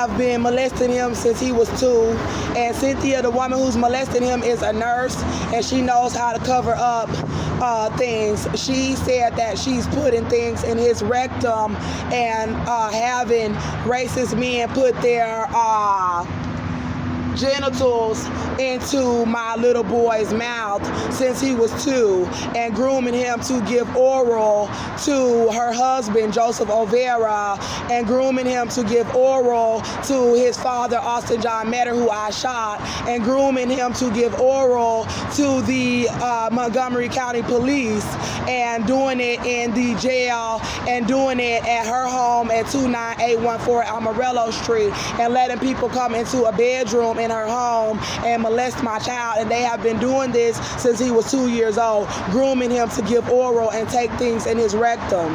have been molesting him since he was 2. And Cynthia, the woman who's molesting him, is a nurse, and she knows how to cover up things. She said that she's putting things in his rectum and having racist men put their genitals into my little boy's mouth since he was 2, and grooming him to give oral to her husband, Joseph Olvera, and grooming him to give oral to his father, Austin Meador, who I shot, and grooming him to give oral to the Montgomery County Police, and doing it in the jail, and doing it at her home at 29814 Amarillo Street, and letting people come into a bedroom in her home and molest my child. And they have been doing this since he was 2 years old, grooming him to give oral and take things in his rectum.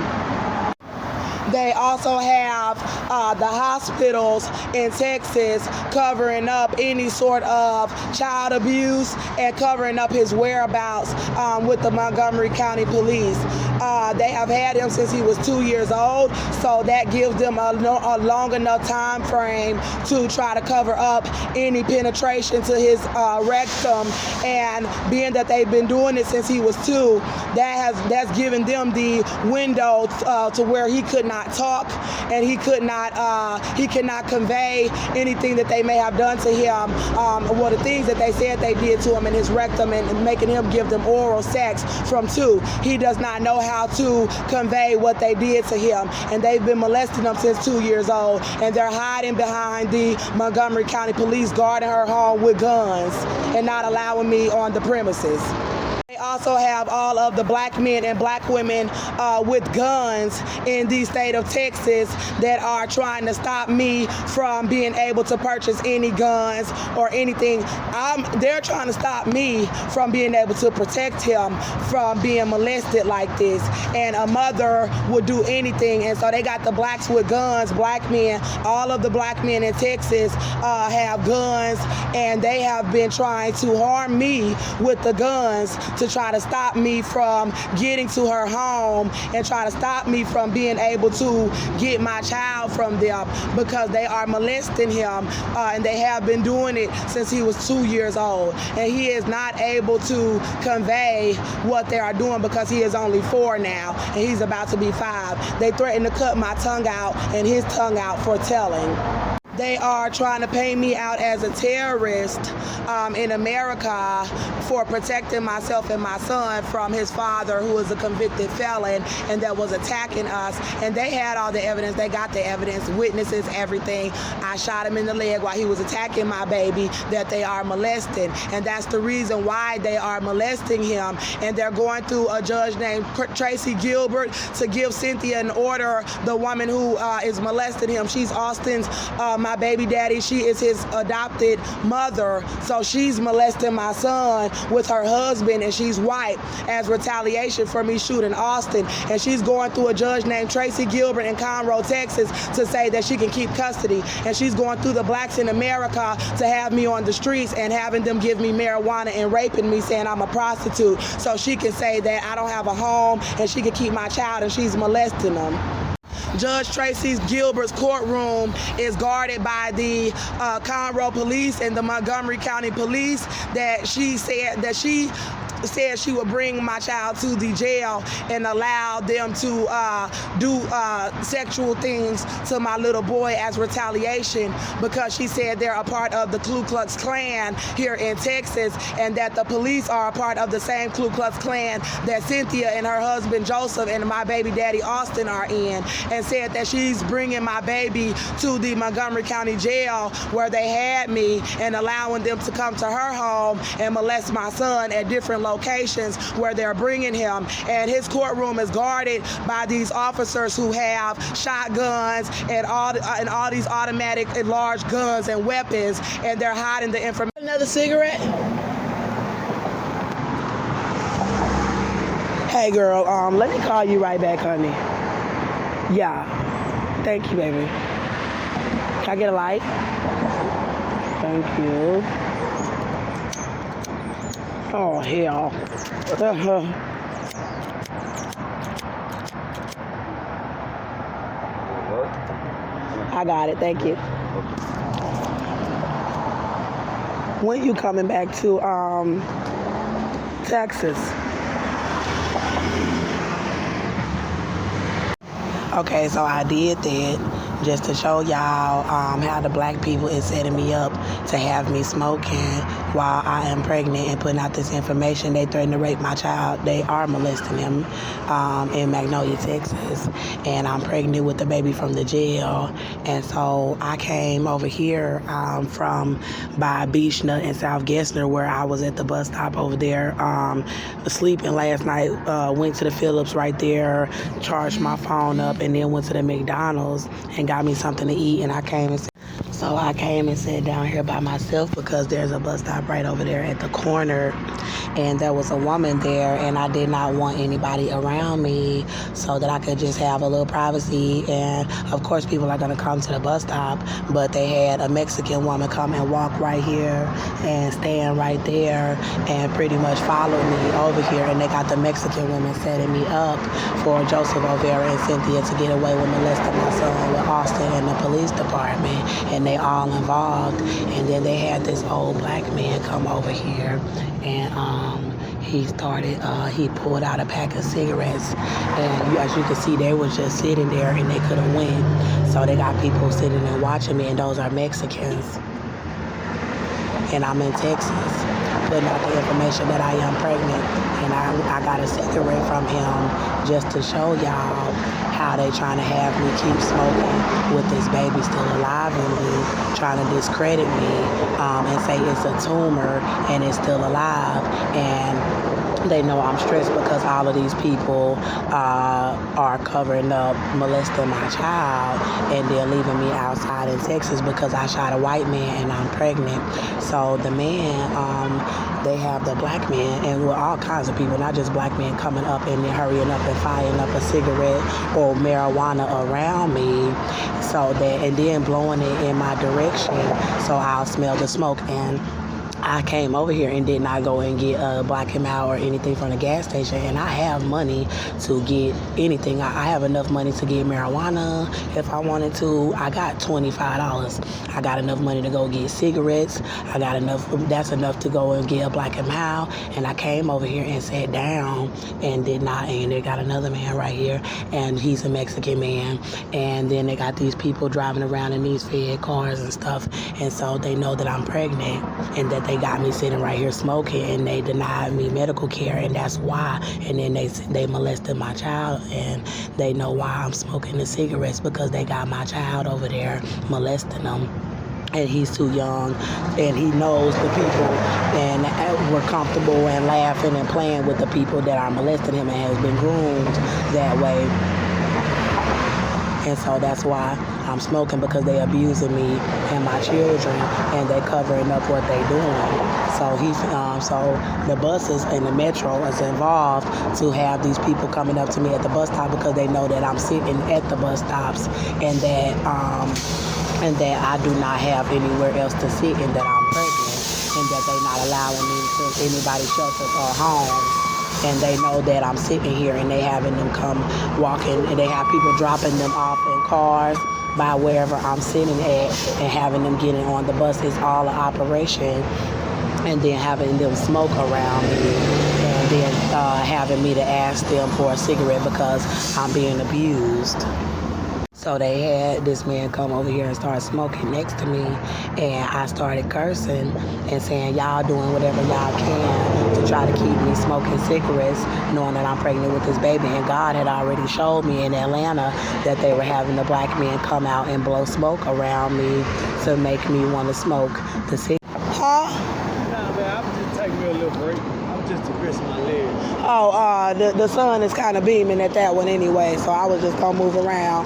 They also have the hospitals in Texas covering up any sort of child abuse and covering up his whereabouts with the Montgomery County Police. They have had him since he was 2 years old, so that gives them a long enough time frame to try to cover up any penetration to his rectum. And being that they've been doing it since he was 2, that's given them the window to where he could not talk, and he cannot convey anything that they may have done to him, well, the things that they said they did to him in his rectum, and making him give them oral sex from 2. He does not know how to convey what they did to him, and they've been molesting him since 2 years old, and they're hiding behind the Montgomery County Police, guarding her home with guns and not allowing me on the premises. They also have all of the black men and black women with guns in the state of Texas that are trying to stop me from being able to purchase any guns or anything. They're trying to stop me from being able to protect him from being molested like this. And a mother would do anything. And so they got the blacks with guns, black men. All of the black men in Texas have guns, and they have been trying to harm me with the guns to try to stop me from getting to her home and try to stop me from being able to get my child from them, because they are molesting him, and they have been doing it since he was 2 years old. And he is not able to convey what they are doing because he is only 4 now, and he's about to be 5. They threatened to cut my tongue out and his tongue out for telling. They are trying to paint me out as a terrorist in America for protecting myself and my son from his father, who is a convicted felon and that was attacking us. And they had all the evidence. They got the evidence, witnesses, everything. I shot him in the leg while he was attacking my baby, that they are molesting. And that's the reason why they are molesting him. And they're going through a judge named Tracy Gilbert to give Cynthia an order, the woman who is molesting him. She's Austin's my baby daddy. She is his adopted mother, so she's molesting my son with her husband, and she's white, as retaliation for me shooting Austin. And she's going through a judge named Tracy Gilbert in Conroe, Texas, to say that she can keep custody. And she's going through the blacks in America to have me on the streets and having them give me marijuana and raping me, saying I'm a prostitute, so she can say that I don't have a home and she can keep my child, and she's molesting them. Judge Tracy Gilbert's courtroom is guarded by the Conroe Police and the Montgomery County Police. That she said she would bring my child to the jail and allow them to do sexual things to my little boy as retaliation, because she said they're a part of the Klux Klan here in Texas, and that the police are a part of the same Klux Klan that Cynthia and her husband Joseph and my baby daddy Austin are in, and said that she's bringing my baby to the Montgomery County Jail where they had me, and allowing them to come to her home and molest my son at different locations where they're bringing him. And his courtroom is guarded by these officers who have shotguns and all these automatic and large guns and weapons, and they're hiding the information. Another cigarette? Hey girl, let me call you right back, honey. Yeah. Thank you, baby. Can I get a light? Thank you. Oh, hell. I got it. Thank you. When you coming back to Texas? Okay, so I did that just to show y'all how the black people is setting me up to have me smoking while I am pregnant and putting out this information. They threatened to rape my child. They are molesting him in Montgomery, Texas, and I'm pregnant with the baby from the jail. And so I came over here from by Beach Nut in South Gessner, where I was at the bus stop over there sleeping last night. Went to the Phillips right there, charged my phone up, and then went to the McDonald's and got me something to eat. And I came and sat down here by myself because there's a bus stop right over there at the corner, and there was a woman there, and I did not want anybody around me so that I could just have a little privacy. And of course people are going to come to the bus stop, but they had a Mexican woman come and walk right here and stand right there and pretty much follow me over here, and they got the Mexican woman setting me up for Joseph Olvera and Cynthia to get away with molesting my son with Austin and the police department, and they all involved. And then they had this old black man come over here, and he pulled out a pack of cigarettes, and as you can see, they was just sitting there and they could have went. So they got people sitting and watching me, and those are Mexicans. And I'm in Texas putting out the information that I am pregnant, and I got a cigarette from him just to show y'all how they trying to have me keep smoking with this baby still alive in me, trying to discredit me and say it's a tumor and it's still alive. And they know I'm stressed because all of these people are covering up molesting my child, and they're leaving me outside in Texas because I shot a white man and I'm pregnant. So the man, they have the black man, and with all kinds of people, not just black men, coming up and then hurrying up and firing up a cigarette or marijuana around me, so that, and then blowing it in my direction so I'll smell the smoke. And I came over here and did not go and get a Black and Mild or anything from the gas station, and I have money to get anything. I have enough money to get marijuana if I wanted to. I got $25. I got enough money to go get cigarettes. I got enough, that's enough to go and get a Black and Mild. And I came over here and sat down and did not, and they got another man right here, and he's a Mexican man. And then they got these people driving around in these fed cars and stuff, and so they know that I'm pregnant and that they got me sitting right here smoking, and they denied me medical care, and that's why. And then they molested my child, and they know why I'm smoking the cigarettes, because they got my child over there molesting them. And he's too young, and he knows the people, and we're comfortable and laughing and playing with the people that are molesting him, and has been groomed that way. And so that's why I'm smoking, because they abusing me and my children, and they covering up what they doing. So the buses and the metro is involved to have these people coming up to me at the bus stop, because they know that I'm sitting at the bus stops, and that I do not have anywhere else to sit, and that I'm pregnant, and that they're not allowing me to anybody's shelters or homes. And they know that I'm sitting here, and they having them come walking, and they have people dropping them off in cars by wherever I'm sitting at, and having them getting on the bus. It's all an operation, and then having them smoke around me, and then having me to ask them for a cigarette because I'm being abused. So they had this man come over here and start smoking next to me, and I started cursing and saying, y'all doing whatever y'all can to try to keep me smoking cigarettes, knowing that I'm pregnant with this baby. And God had already showed me in Atlanta that they were having the black men come out and blow smoke around me to make me want to smoke the cigarette. Huh? Nah, man, I was just taking me a little break. I was just to rest my legs. Oh, the sun is kind of beaming at that one anyway, so I was just going to move around.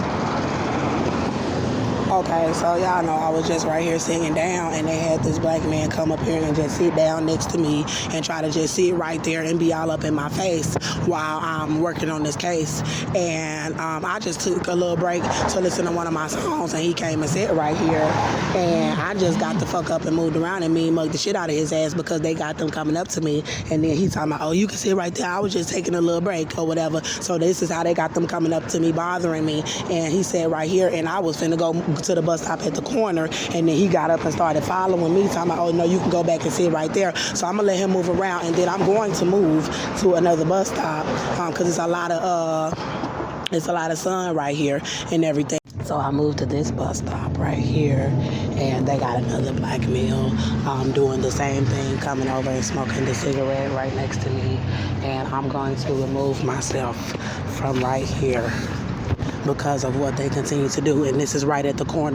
Okay, so y'all know I was just right here sitting down, and they had this black man come up here and just sit down next to me and try to just sit right there and be all up in my face while I'm working on this case. And I just took a little break to listen to one of my songs, and he came and sat right here, and I just got the fuck up and moved around and me mugged the shit out of his ass, because they got them coming up to me, and then he talking about, oh, you can sit right there, I was just taking a little break or whatever. So this is how they got them coming up to me, bothering me. And he said right here, and I was finna go to the bus stop at the corner, and then he got up and started following me, talking about, oh, no, you can go back and sit right there. So I'm going to let him move around, and then I'm going to move to another bus stop because it's a lot of sun right here and everything. So I moved to this bus stop right here, and they got another black male doing the same thing, coming over and smoking the cigarette right next to me. And I'm going to remove myself from right here because of what they continue to do. And this is right at the corner.